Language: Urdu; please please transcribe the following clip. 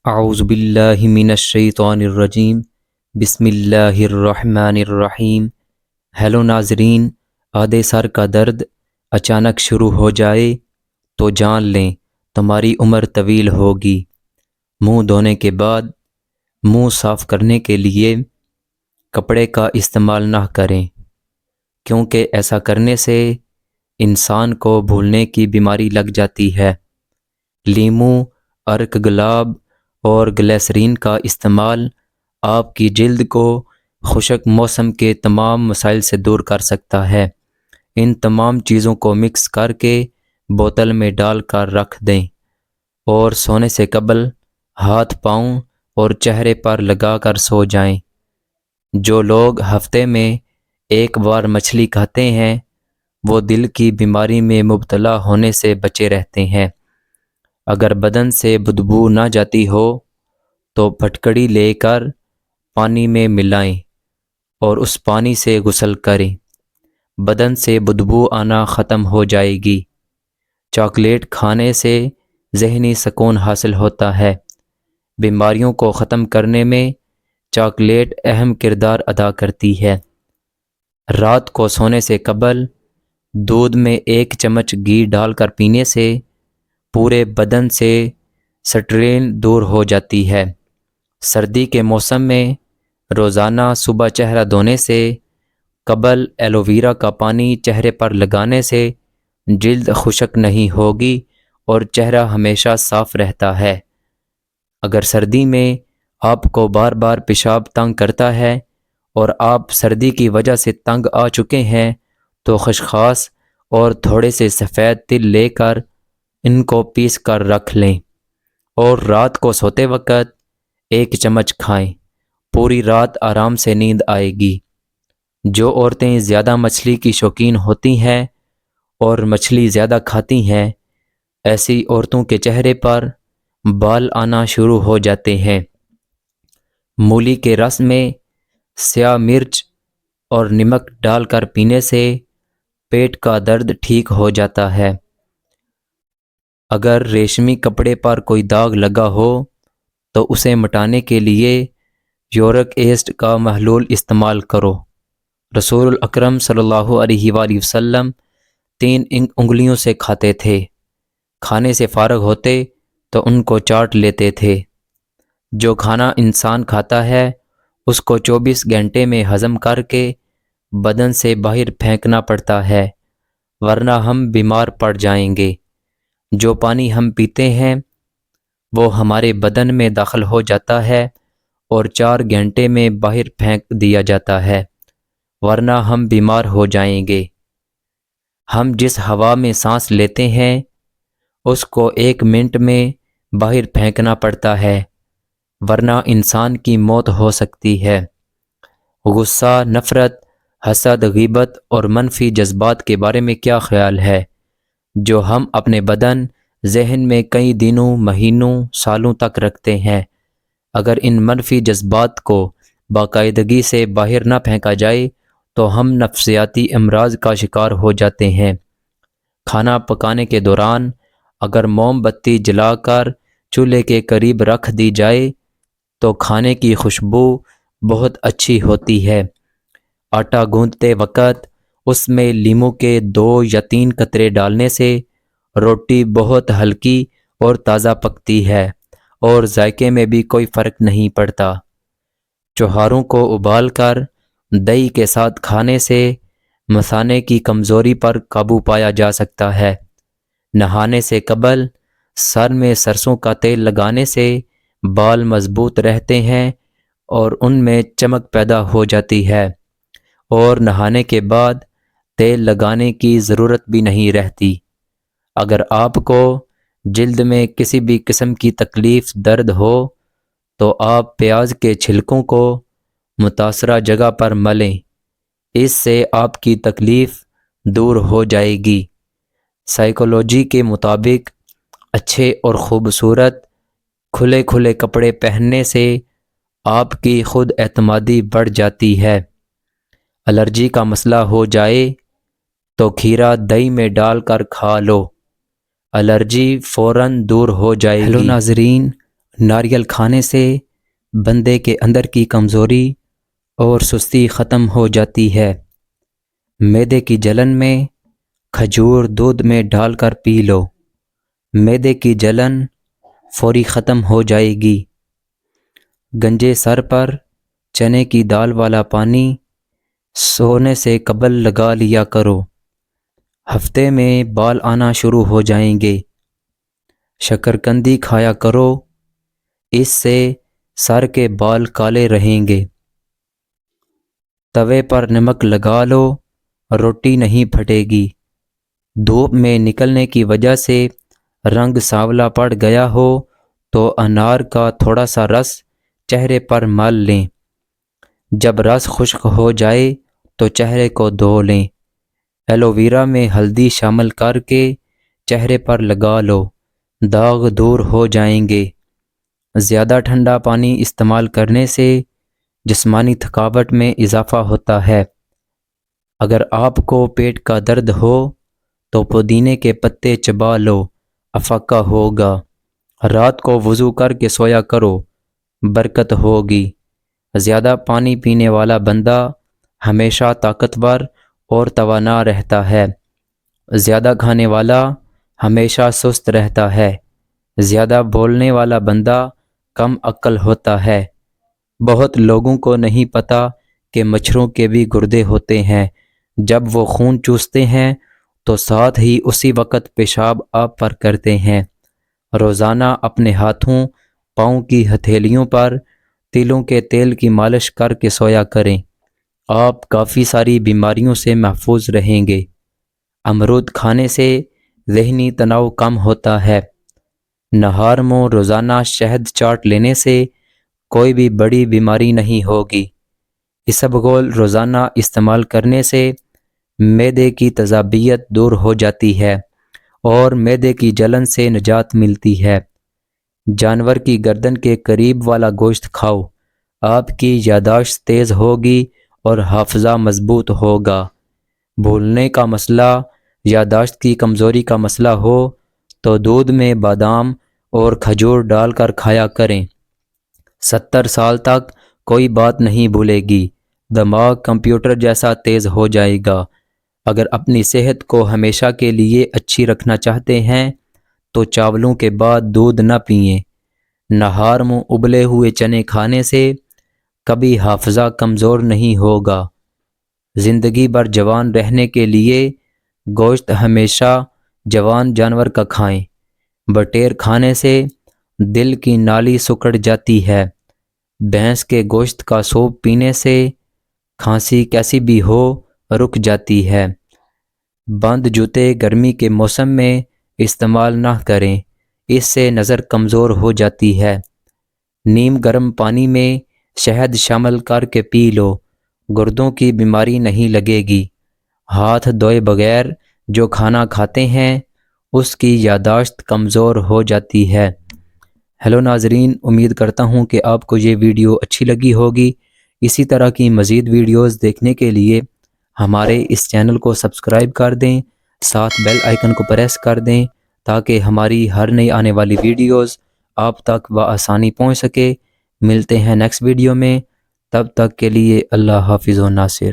اعوذ باللہ من الشیطان الرجیم بسم اللہ الرحمن الرحیم۔ ہیلو ناظرین، آدھے سر کا درد اچانک شروع ہو جائے تو جان لیں تمہاری عمر طویل ہوگی۔ منہ دھونے کے بعد منہ صاف کرنے کے لیے کپڑے کا استعمال نہ کریں، کیونکہ ایسا کرنے سے انسان کو بھولنے کی بیماری لگ جاتی ہے۔ لیموں، ارک گلاب اور گلیسرین کا استعمال آپ کی جلد کو خشک موسم کے تمام مسائل سے دور کر سکتا ہے۔ ان تمام چیزوں کو مکس کر کے بوتل میں ڈال کر رکھ دیں اور سونے سے قبل ہاتھ، پاؤں اور چہرے پر لگا کر سو جائیں۔ جو لوگ ہفتے میں ایک بار مچھلی کھاتے ہیں وہ دل کی بیماری میں مبتلا ہونے سے بچے رہتے ہیں۔ اگر بدن سے بدبو نہ جاتی ہو تو پھٹکڑی لے کر پانی میں ملائیں اور اس پانی سے غسل کریں، بدن سے بدبو آنا ختم ہو جائے گی۔ چاکلیٹ کھانے سے ذہنی سکون حاصل ہوتا ہے۔ بیماریوں کو ختم کرنے میں چاکلیٹ اہم کردار ادا کرتی ہے۔ رات کو سونے سے قبل دودھ میں 1 چمچ گھی ڈال کر پینے سے پورے بدن سے سٹرین دور ہو جاتی ہے۔ سردی کے موسم میں روزانہ صبح چہرہ دھونے سے قبل ایلو ویرا کا پانی چہرے پر لگانے سے جلد خشک نہیں ہوگی اور چہرہ ہمیشہ صاف رہتا ہے۔ اگر سردی میں آپ کو بار بار پیشاب تنگ کرتا ہے اور آپ سردی کی وجہ سے تنگ آ چکے ہیں تو خسخاس اور تھوڑے سے سفید تل لے کر ان کو پیس کر رکھ لیں اور رات کو سوتے وقت 1 چمچ کھائیں۔ پوری رات آرام سے نیند آئے گی۔ جو عورتیں زیادہ مچھلی کی شوقین ہوتی ہیں اور مچھلی زیادہ کھاتی ہیں، ایسی عورتوں کے چہرے پر بال آنا شروع ہو جاتے ہیں۔ مولی کے رس میں سیاہ مرچ اور نمک ڈال کر پینے سے پیٹ کا درد ٹھیک ہو جاتا ہے۔ اگر ریشمی کپڑے پر کوئی داغ لگا ہو تو اسے مٹانے کے لیے یورک ایسڈ کا محلول استعمال کرو۔ رسول اکرم صلی اللہ علیہ وآلہ وسلم 3 انگلیوں سے کھاتے تھے۔ کھانے سے فارغ ہوتے تو ان کو چاٹ لیتے تھے۔ جو کھانا انسان کھاتا ہے اس کو 24 گھنٹے میں ہضم کر کے بدن سے باہر پھینکنا پڑتا ہے، ورنہ ہم بیمار پڑ جائیں گے۔ جو پانی ہم پیتے ہیں وہ ہمارے بدن میں داخل ہو جاتا ہے اور 4 گھنٹے میں باہر پھینک دیا جاتا ہے، ورنہ ہم بیمار ہو جائیں گے۔ ہم جس ہوا میں سانس لیتے ہیں اس کو 1 منٹ میں باہر پھینکنا پڑتا ہے، ورنہ انسان کی موت ہو سکتی ہے۔ غصہ، نفرت، حسد، غیبت اور منفی جذبات کے بارے میں کیا خیال ہے، جو ہم اپنے بدن، ذہن میں کئی دنوں، مہینوں، سالوں تک رکھتے ہیں؟ اگر ان منفی جذبات کو باقاعدگی سے باہر نہ پھینکا جائے تو ہم نفسیاتی امراض کا شکار ہو جاتے ہیں۔ کھانا پکانے کے دوران اگر موم بتی جلا کر چولہے کے قریب رکھ دی جائے تو کھانے کی خوشبو بہت اچھی ہوتی ہے۔ آٹا گوندتے وقت اس میں لیموں کے 2 یا 3 قطرے ڈالنے سے روٹی بہت ہلکی اور تازہ پکتی ہے اور ذائقے میں بھی کوئی فرق نہیں پڑتا۔ چوہاروں کو ابال کر دہی کے ساتھ کھانے سے مثانے کی کمزوری پر قابو پایا جا سکتا ہے۔ نہانے سے قبل سر میں سرسوں کا تیل لگانے سے بال مضبوط رہتے ہیں اور ان میں چمک پیدا ہو جاتی ہے، اور نہانے کے بعد تیل لگانے کی ضرورت بھی نہیں رہتی۔ اگر آپ کو جلد میں کسی بھی قسم کی تکلیف، درد ہو تو آپ پیاز کے چھلکوں کو متاثرہ جگہ پر ملیں، اس سے آپ کی تکلیف دور ہو جائے گی۔ سائیکولوجی کے مطابق اچھے اور خوبصورت کھلے کپڑے پہننے سے آپ کی خود اعتمادی بڑھ جاتی ہے۔ الرجی کا مسئلہ ہو جائے تو کھیرا دہی میں ڈال کر کھا لو، الرجی فوراً دور ہو جائے گی۔ ہیلو ناظرین، ناریل کھانے سے بندے کے اندر کی کمزوری اور سستی ختم ہو جاتی ہے۔ معدے کی جلن میں کھجور دودھ میں ڈال کر پی لو، معدے کی جلن فوری ختم ہو جائے گی۔ گنجے سر پر چنے کی دال والا پانی سونے سے قبل لگا لیا کرو، ہفتے میں بال آنا شروع ہو جائیں گے۔ شکرکندی کھایا کرو، اس سے سر کے بال کالے رہیں گے۔ توے پر نمک لگا لو، روٹی نہیں پھٹے گی۔ دھوپ میں نکلنے کی وجہ سے رنگ سانولا پڑ گیا ہو تو انار کا تھوڑا سا رس چہرے پر مل لیں، جب رس خشک ہو جائے تو چہرے کو دھو لیں۔ ایلو ویرا میں ہلدی شامل کر کے چہرے پر لگا لو، داغ دور ہو جائیں گے۔ زیادہ ٹھنڈا پانی استعمال کرنے سے جسمانی تھکاوٹ میں اضافہ ہوتا ہے۔ اگر آپ کو پیٹ کا درد ہو تو پودینے کے پتے چبا لو، افاقہ ہوگا۔ رات کو وضو کر کے سویا کرو، برکت ہوگی۔ زیادہ پانی پینے والا بندہ ہمیشہ طاقتور اور توانا رہتا ہے، زیادہ کھانے والا ہمیشہ سست رہتا ہے۔ زیادہ بولنے والا بندہ کم عقل ہوتا ہے۔ بہت لوگوں کو نہیں پتہ کہ مچھروں کے بھی گردے ہوتے ہیں، جب وہ خون چوستے ہیں تو ساتھ ہی اسی وقت پیشاب آپ پر کرتے ہیں۔ روزانہ اپنے ہاتھوں پاؤں کی ہتھیلیوں پر تلوں کے تیل کی مالش کر کے سویا کریں، آپ کافی ساری بیماریوں سے محفوظ رہیں گے۔ امرود کھانے سے ذہنی تناؤ کم ہوتا ہے۔ نہار میں روزانہ شہد چاٹ لینے سے کوئی بھی بڑی بیماری نہیں ہوگی۔ اسبگول روزانہ استعمال کرنے سے معدے کی تیزابیت دور ہو جاتی ہے اور معدے کی جلن سے نجات ملتی ہے۔ جانور کی گردن کے قریب والا گوشت کھاؤ، آپ کی یادداشت تیز ہوگی اور حافظہ مضبوط ہوگا۔ بھولنے کا مسئلہ، یادداشت کی کمزوری کا مسئلہ ہو تو دودھ میں بادام اور کھجور ڈال کر کھایا کریں۔ 70 سال تک کوئی بات نہیں بھولے گی، دماغ کمپیوٹر جیسا تیز ہو جائے گا۔ اگر اپنی صحت کو ہمیشہ کے لیے اچھی رکھنا چاہتے ہیں تو چاولوں کے بعد دودھ نہ پئیں۔ نہار میں ابلے ہوئے چنے کھانے سے کبھی حافظہ کمزور نہیں ہوگا۔ زندگی بھر جوان رہنے کے لیے گوشت ہمیشہ جوان جانور کا کھائیں۔ بٹیر کھانے سے دل کی نالی سکڑ جاتی ہے۔ بھینس کے گوشت کا سوپ پینے سے کھانسی کیسی بھی ہو رک جاتی ہے۔ بند جوتے گرمی کے موسم میں استعمال نہ کریں، اس سے نظر کمزور ہو جاتی ہے۔ نیم گرم پانی میں شہد شامل کر کے پی لو، گردوں کی بیماری نہیں لگے گی۔ ہاتھ دھوئے بغیر جو کھانا کھاتے ہیں اس کی یادداشت کمزور ہو جاتی ہے۔ ہیلو ناظرین، امید کرتا ہوں کہ آپ کو یہ ویڈیو اچھی لگی ہوگی۔ اسی طرح کی مزید ویڈیوز دیکھنے کے لیے ہمارے اس چینل کو سبسکرائب کر دیں، ساتھ بیل آئیکن کو پریس کر دیں تاکہ ہماری ہر نئی آنے والی ویڈیوز آپ تک بآسانی پہنچ سکے۔ ملتے ہیں نیکسٹ ویڈیو میں، تب تک کے لیے اللہ حافظ و ناصر۔